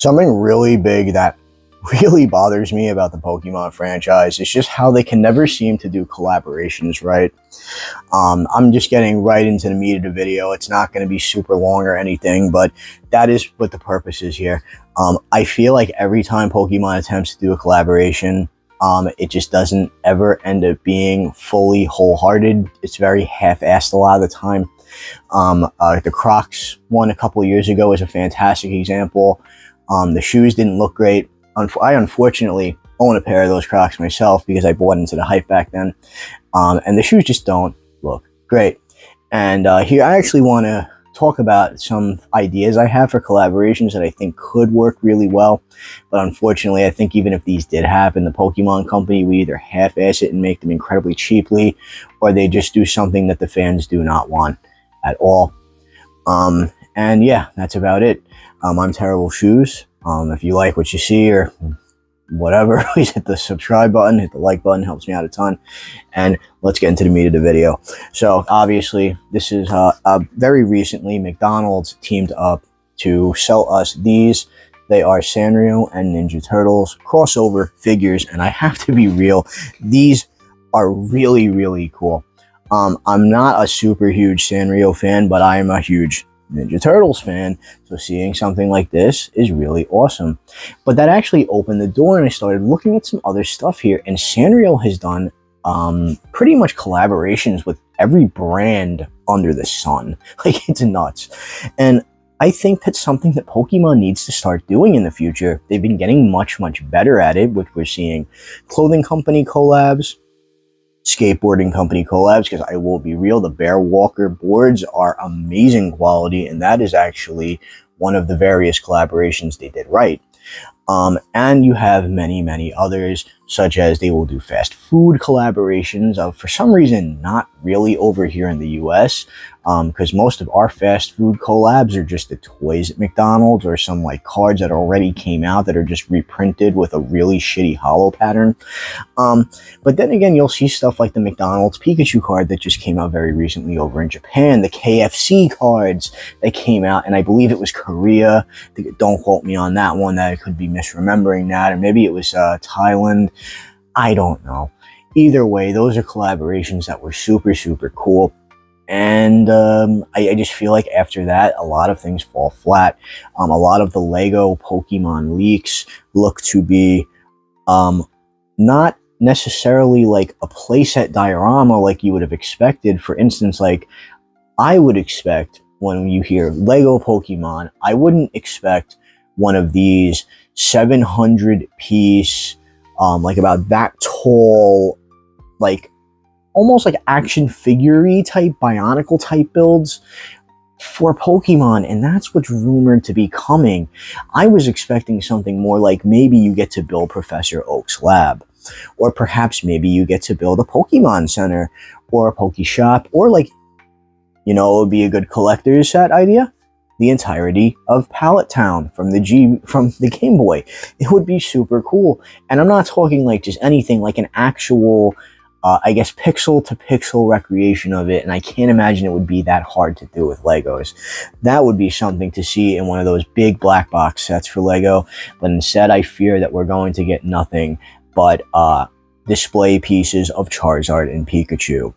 Something really big that really bothers me about the Pokemon franchise is just how they can never seem to do collaborations right. I'm just getting right into the meat of the video. It's not going to be super long or anything, but that is what the purpose is here. I feel like every time Pokemon attempts to do a collaboration, it just doesn't ever end up being fully wholehearted. It's very half-assed a lot of the time. The Crocs one a couple years ago is a fantastic example. The shoes didn't look great. I unfortunately own a pair of those Crocs myself because I bought into the hype back then. And the shoes just don't look great. And here I actually want to talk about some ideas I have for collaborations that I think could work really well. But unfortunately, I think even if these did happen, the Pokemon Company would either half-ass it and make them incredibly cheaply, or they just do something that the fans do not want at all. And yeah, that's about it. I'm Terrible Shoes. If you like what you see or whatever, please hit the subscribe button, hit the like button, helps me out a ton. And let's get into the meat of the video. So obviously, this is very recently McDonald's teamed up to sell us these. They are Sanrio and Ninja Turtles crossover figures, and I have to be real, these are really, really cool. I'm not a super huge Sanrio fan, but I am a huge Ninja Turtles fan, so seeing something like this is really awesome. But that actually opened the door, and I started looking at some other stuff here, and Sanrio has done pretty much collaborations with every brand under the sun. Like, it's nuts. And I think that's something that Pokemon needs to start doing in the future. They've been getting much, much better at it, which we're seeing clothing company collabs, skateboarding company collabs, because I will be real, the Bear Walker boards are amazing quality, and that is actually one of the various collaborations they did right. And you have many, many others, such as they will do fast food collaborations of, for some reason, not really over here in the US, because most of our fast food collabs are just the toys at McDonald's or some like cards that already came out that are just reprinted with a really shitty holo pattern. But then again, you'll see stuff like the McDonald's Pikachu card that just came out very recently over in Japan, the KFC cards that came out, and I believe it was Korea. Don't quote me on that one, that I could be misremembering that, or maybe it was Thailand. I don't know. Either way, those are collaborations that were super, super cool. And I just feel like after that, a lot of things fall flat. A lot of the Lego Pokemon leaks look to be not necessarily like a playset diorama like you would have expected. For instance, like I would expect when you hear Lego Pokemon, I wouldn't expect one of these 700-piece, like about that tall, like almost like action figure-y type, Bionicle type builds for Pokemon, and that's what's rumored to be coming. I was expecting something more like maybe you get to build Professor Oak's lab, or perhaps maybe you get to build a Pokemon Center, or a Pokeshop, or like, you know, it would be a good collector's set idea, the entirety of Pallet Town from the Game Boy. It would be super cool. And I'm not talking like just anything, like an actual I guess pixel to pixel recreation of it, and I can't imagine it would be that hard to do with Legos. That would be something to see in one of those big black box sets for Lego, but instead I fear that we're going to get nothing but display pieces of Charizard and Pikachu.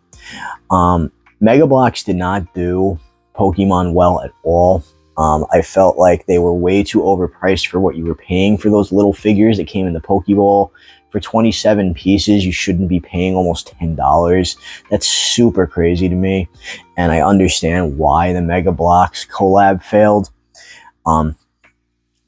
Mega Bloks did not do Pokemon well at all. I felt like they were way too overpriced for what you were paying for those little figures that came in the Pokeball. For 27 pieces, you shouldn't be paying almost $10. That's super crazy to me, and I understand why the Mega Bloks collab failed.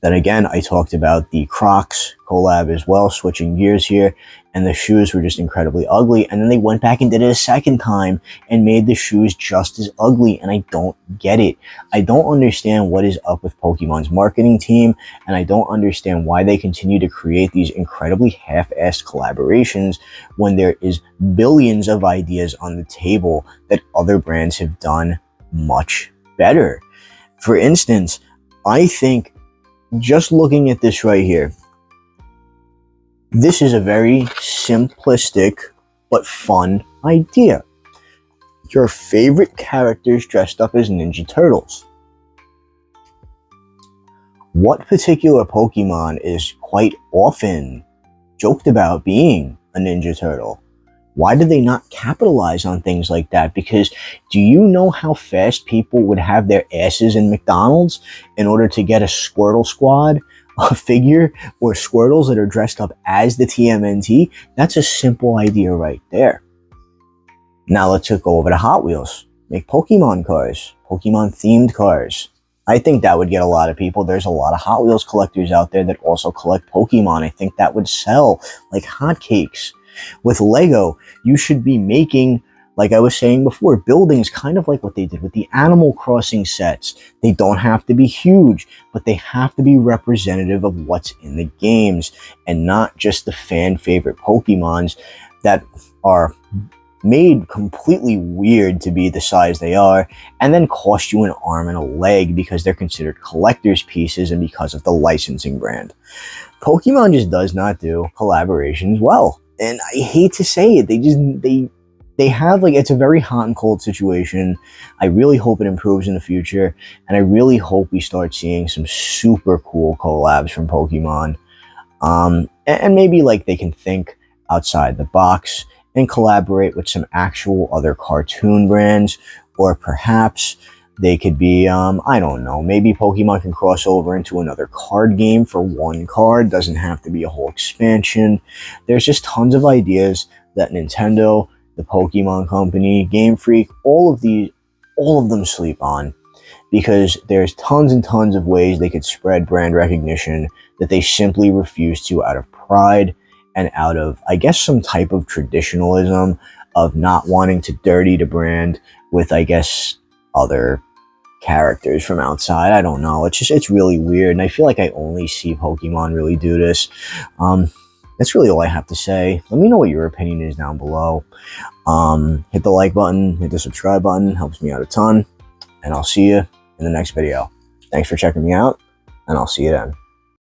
Then again, I talked about the Crocs collab as well, switching gears here, and the shoes were just incredibly ugly, and then they went back and did it a second time and made the shoes just as ugly, and I don't get it. I don't understand what is up with Pokemon's marketing team, and I don't understand why they continue to create these incredibly half-assed collaborations when there is billions of ideas on the table that other brands have done much better. For instance, I think just looking at this right here, this is a very simplistic but fun idea. Your favorite characters dressed up as Ninja Turtles. What particular Pokemon is quite often joked about being a Ninja Turtle? Why did they not capitalize on things like that? Because do you know how fast people would have their asses in McDonald's in order to get a Squirtle Squad, a figure, or Squirtles that are dressed up as the TMNT? That's a simple idea right there. Now let's go over to Hot Wheels. Make Pokemon cars, Pokemon themed cars. I think that would get a lot of people. There's a lot of Hot Wheels collectors out there that also collect Pokemon. I think that would sell like hotcakes. With Lego, you should be making, like I was saying before, buildings kind of like what they did with the Animal Crossing sets. They don't have to be huge, but they have to be representative of what's in the games and not just the fan favorite Pokemons that are made completely weird to be the size they are, and then cost you an arm and a leg because they're considered collector's pieces and because of the licensing brand. Pokemon just does not do collaborations well. And I hate to say it, they have, like, it's a very hot and cold situation. I really hope it improves in the future, and I really hope we start seeing some super cool collabs from Pokemon. And maybe like they can think outside the box and collaborate with some actual other cartoon brands, or perhaps they could be, I don't know, maybe Pokemon can cross over into another card game for one card. Doesn't have to be a whole expansion. There's just tons of ideas that Nintendo, the Pokemon Company, Game Freak, all of them sleep on, because there's tons and tons of ways they could spread brand recognition that they simply refuse to out of pride and out of, I guess, some type of traditionalism of not wanting to dirty the brand with, I guess, other characters from outside. I don't know. It's really weird, and I feel like I only see Pokemon really do this. That's really all I have to say. Let me know what your opinion is down below. Hit the like button, hit the subscribe button, helps me out a ton, and I'll see you in the next video. Thanks for checking me out, and I'll see you then.